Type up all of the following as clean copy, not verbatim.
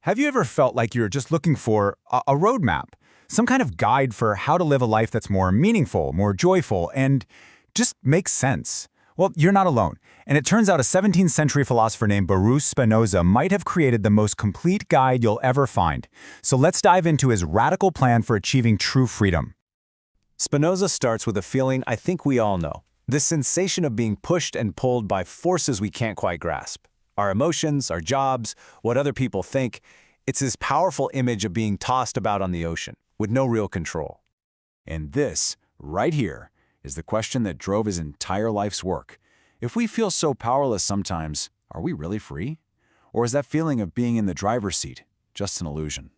Have you ever felt like you're just looking for a roadmap, some kind of guide for how to live a life that's more meaningful, more joyful, and just makes sense? Well, you're not alone. And it turns out a 17th century philosopher named Baruch Spinoza might have created the most complete guide you'll ever find. So let's dive into his radical plan for achieving true freedom. Spinoza starts with a feeling I think we all know, this sensation of being pushed and pulled by forces we can't quite grasp. Our emotions, our jobs, what other people think. It's this powerful image of being tossed about on the ocean, with no real control. And this, right here, is the question that drove his entire life's work. If we feel so powerless sometimes, are we really free? Or is that feeling of being in the driver's seat just an illusion?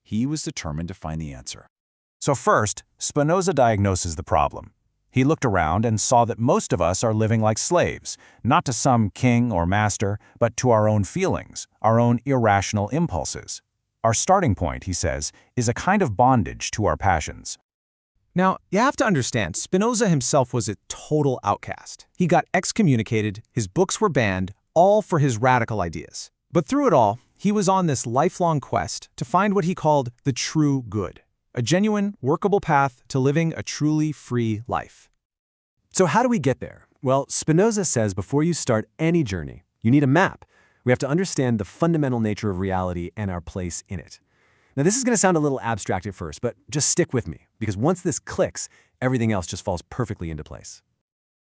He was determined to find the answer. So first, Spinoza diagnoses the problem. He looked around and saw that most of us are living like slaves, not to some king or master, but to our own feelings, our own irrational impulses. Our starting point, he says, is a kind of bondage to our passions. Now, you have to understand, Spinoza himself was a total outcast. He got excommunicated, his books were banned, all for his radical ideas. But through it all, he was on this lifelong quest to find what he called the true good. A genuine, workable path to living a truly free life. So how do we get there? Well, Spinoza says before you start any journey, you need a map. We have to understand the fundamental nature of reality and our place in it. Now, this is going to sound a little abstract at first, but just stick with me, because once this clicks, everything else just falls perfectly into place.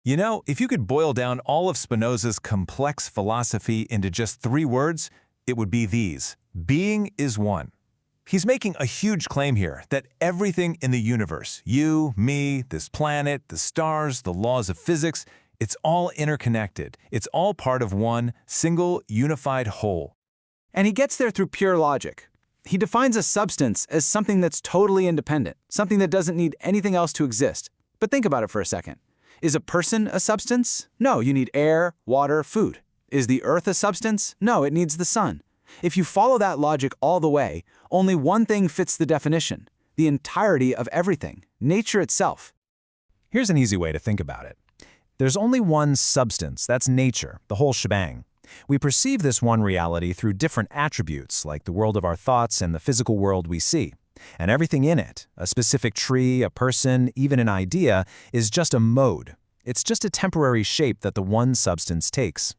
You know, if you could boil down all of Spinoza's complex philosophy into just 3 words, it would be these: being is one. He's making a huge claim here that everything in the universe, you, me, this planet, the stars, the laws of physics, it's all interconnected. It's all part of one single, unified whole. And he gets there through pure logic. He defines a substance as something that's totally independent, something that doesn't need anything else to exist. But think about it for a second. Is a person a substance? No, you need air, water, food. Is the earth a substance? No, it needs the sun. If you follow that logic all the way, only one thing fits the definition: the entirety of everything, nature itself. Here's an easy way to think about it. There's only one substance, that's nature, the whole shebang. We perceive this one reality through different attributes, like the world of our thoughts and the physical world we see. And everything in it, a specific tree, a person, even an idea, is just a mode. It's just a temporary shape that the one substance takes.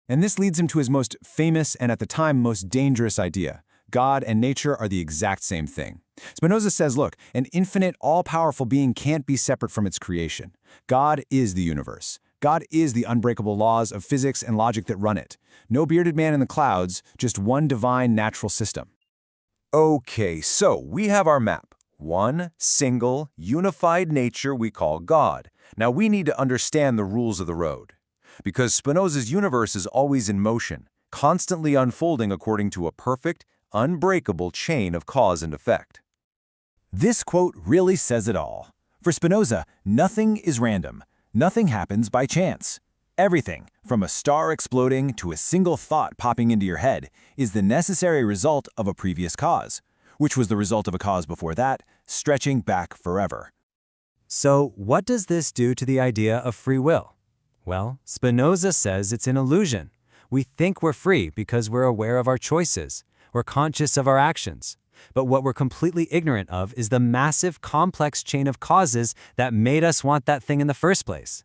And this leads him to his most famous and at the time most dangerous idea. God and nature are the exact same thing. Spinoza says, look, an infinite, all-powerful being can't be separate from its creation. God is the universe. God is the unbreakable laws of physics and logic that run it. No bearded man in the clouds, just one divine natural system. Okay, so we have our map. One single, unified nature we call God. Now we need to understand the rules of the road. Because Spinoza's universe is always in motion, constantly unfolding according to a perfect, unbreakable chain of cause and effect. This quote really says it all. For Spinoza, nothing is random. Nothing happens by chance. Everything, from a star exploding to a single thought popping into your head, is the necessary result of a previous cause, which was the result of a cause before that, stretching back forever. So what does this do to the idea of free will? Well, Spinoza says it's an illusion. We think we're free because we're aware of our choices. We're conscious of our actions. But what we're completely ignorant of is the massive, complex chain of causes that made us want that thing in the first place.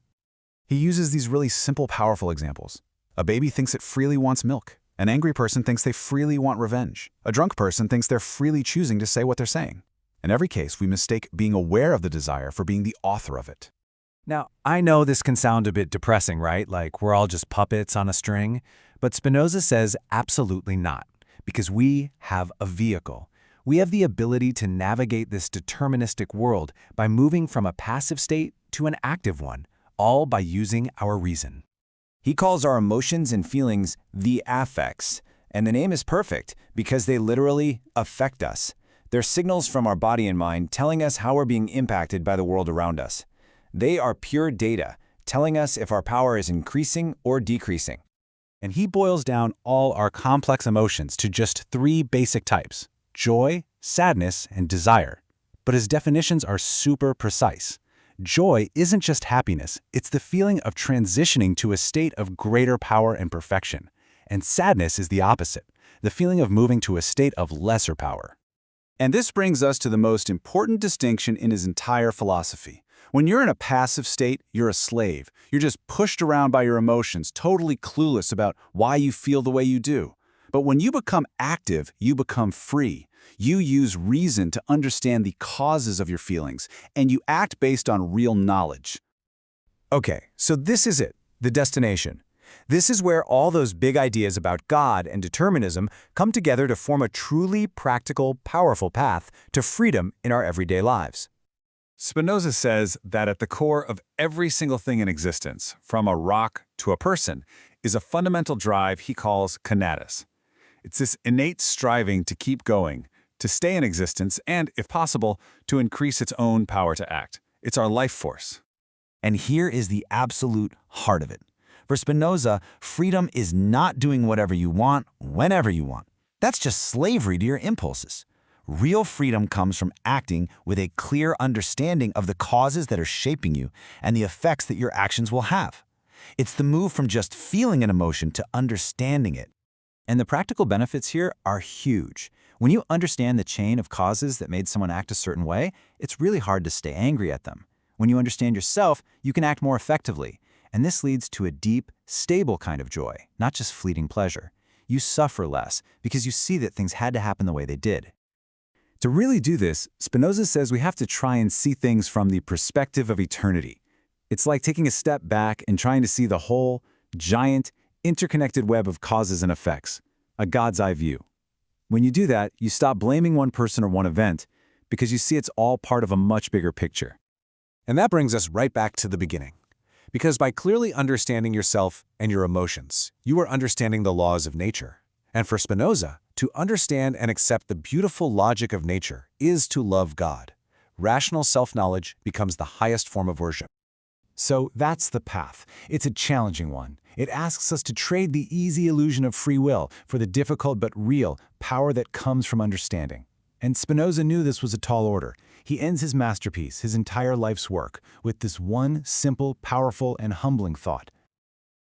He uses these really simple, powerful examples. A baby thinks it freely wants milk. An angry person thinks they freely want revenge. A drunk person thinks they're freely choosing to say what they're saying. In every case, we mistake being aware of the desire for being the author of it. Now, I know this can sound a bit depressing, right? Like we're all just puppets on a string. But Spinoza says absolutely not, because we have a vehicle. We have the ability to navigate this deterministic world by moving from a passive state to an active one, all by using our reason. He calls our emotions and feelings the affects, and the name is perfect because they literally affect us. They're signals from our body and mind telling us how we're being impacted by the world around us. They are pure data, telling us if our power is increasing or decreasing. And he boils down all our complex emotions to just 3 basic types: joy, sadness, and desire. But his definitions are super precise. Joy isn't just happiness, it's the feeling of transitioning to a state of greater power and perfection. And sadness is the opposite. the feeling of moving to a state of lesser power. And this brings us to the most important distinction in his entire philosophy. When you're in a passive state, you're a slave. You're just pushed around by your emotions, totally clueless about why you feel the way you do. But when you become active, you become free. You use reason to understand the causes of your feelings, and you act based on real knowledge. Okay, so this is it, the destination. This is where all those big ideas about God and determinism come together to form a truly practical, powerful path to freedom in our everyday lives. Spinoza says that at the core of every single thing in existence, from a rock to a person, is a fundamental drive he calls conatus. It's this innate striving to keep going, to stay in existence, and, if possible, to increase its own power to act. It's our life force. And here is the absolute heart of it. For Spinoza, freedom is not doing whatever you want, whenever you want. That's just slavery to your impulses. Real freedom comes from acting with a clear understanding of the causes that are shaping you and the effects that your actions will have. It's the move from just feeling an emotion to understanding it. And the practical benefits here are huge. When you understand the chain of causes that made someone act a certain way, it's really hard to stay angry at them. When you understand yourself, you can act more effectively. And this leads to a deep, stable kind of joy, not just fleeting pleasure. You suffer less because you see that things had to happen the way they did. To really do this, Spinoza says we have to try and see things from the perspective of eternity. It's like taking a step back and trying to see the whole, giant, interconnected web of causes and effects, a God's eye view. When you do that, you stop blaming one person or one event because you see it's all part of a much bigger picture. And that brings us right back to the beginning. Because by clearly understanding yourself and your emotions, you are understanding the laws of nature. And for Spinoza, to understand and accept the beautiful logic of nature is to love God. Rational self-knowledge becomes the highest form of worship. So that's the path. It's a challenging one. It asks us to trade the easy illusion of free will for the difficult but real power that comes from understanding. And Spinoza knew this was a tall order. He ends his masterpiece, his entire life's work, with this one simple, powerful, and humbling thought.